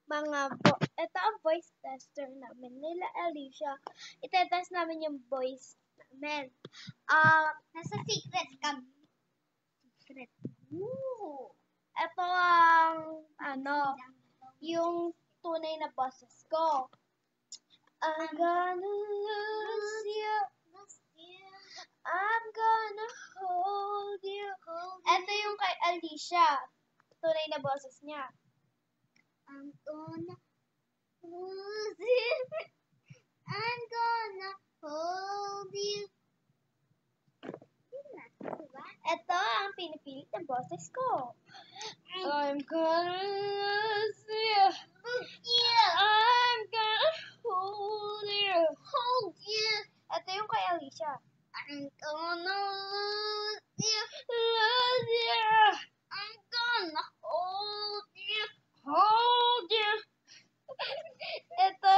ito ang voice tester namin nila Alicia. Itetest namin yung voice namin. Nasa secret kami. Secret. Ito ang yung tunay na boses ko. I'm gonna lose you. I'm gonna hold you. Ito yung kay Alicia. Tunay na boses niya. I'm gonna lose you. I'm gonna hold you. Ito ang pinipilit na boses ko. I'm gonna lose you. I'm gonna hold you. Hold you. Ito yung kay Alicia. I'm gonna lose you. Lose you. I'm gonna hold you. Hold you. Ito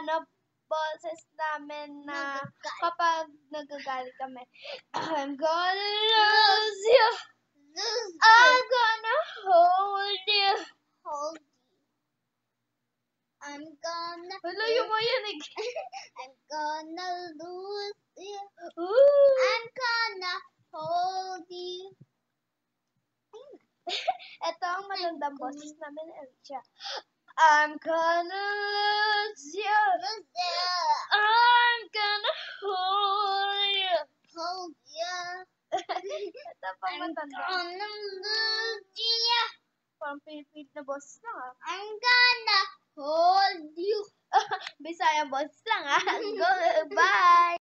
yung boses namin na kapag nagagalit kami. I'm gonna lose you. I'm gonna hold you. Hold you. I'm gonna. Malayo mo yan eh. I'm gonna lose you. Ooh. I'm gonna hold you. Ito ang magandang boses namin, Alicia. I'm gonna lose you. I'm gonna hold you. Hold you. Ito pang I'm matanda. gonna lose you. Parang Pilipid na boses lang ah. I'm gonna hold you. Bisaya boses lang ah. Go, bye!